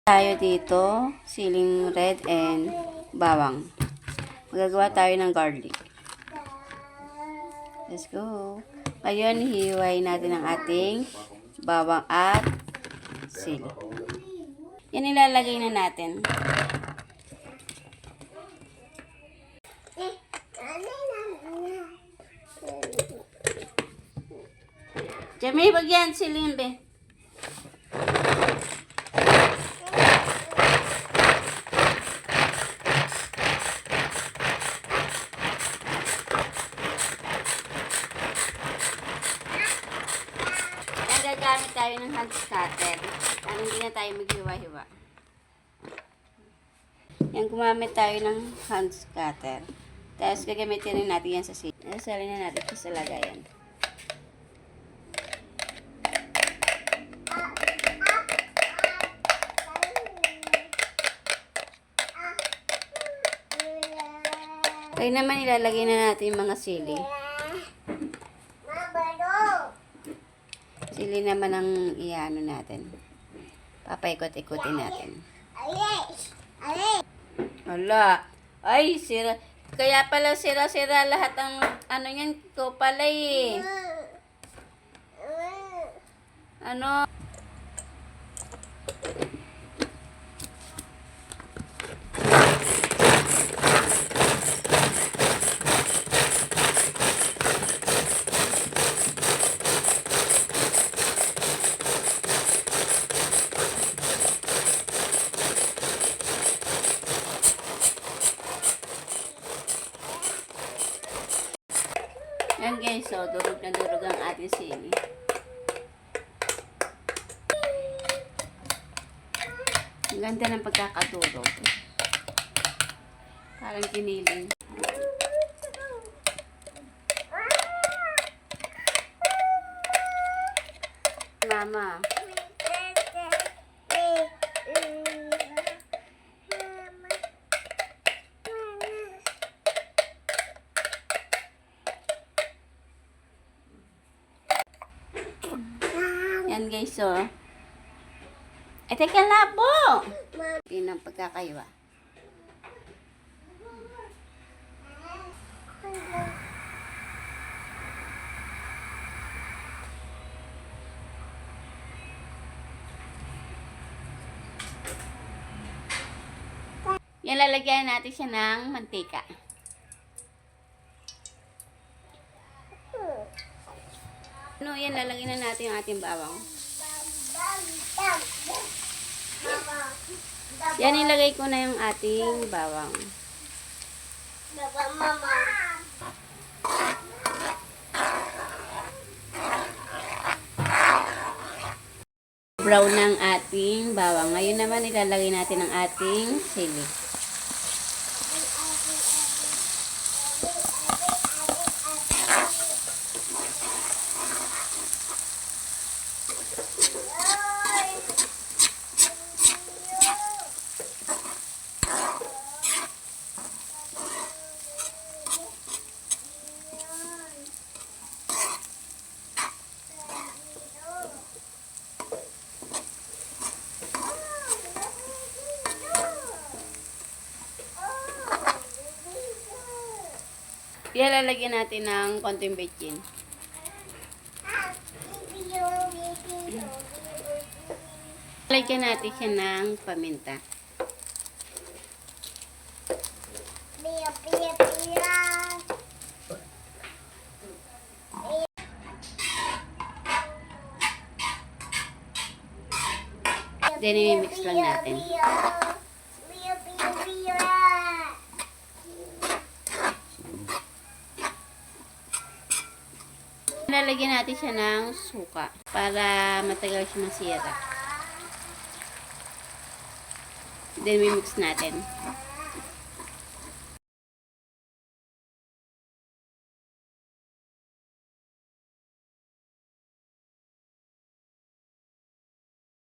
Tayo dito, siling red and bawang. Magagawa tayo ng garlic. Let's go. Ngayon, hihiwain natin ang ating bawang at sili. Yan ilalagay na natin. Jamie, wag yan, siling be. Gagamit tayo ng hand cutter para hindi na tayo maghiwa-hiwa. Yan, gumamit tayo ng hand cutter. Tapos gagamitin rin natin yan sa sili. Salin na natin sa lagayan. Kaya naman ilalagay na natin yung mga sili. Sili naman ang iano natin. Papaikot-ikutin natin. Wala. Ay, sira. Kaya pala sira-sira lahat ang ano yan ko pala eh. Ano? Yan guys, so durog na durog ang ating sili. Ang ganda ng pagkakadurog. Parang kiniling. Mama. Yan guys, so. Teka labo! Yun ang pagkakaiwa. Yan, lalagyan natin siya ng mantika. Ano, yan, lalagyan na natin yung ating bawang. Yan, ilagay ko na yung ating bawang. Brown ng ating bawang. Ngayon naman, ilalagay natin ang ating sili. Ilalagyan natin ng konting bechin. Lagyan natin siya ng paminta. Then, i-mix lang natin. Lalagyan natin siya ng suka para matagal siya masira. Then, mix natin.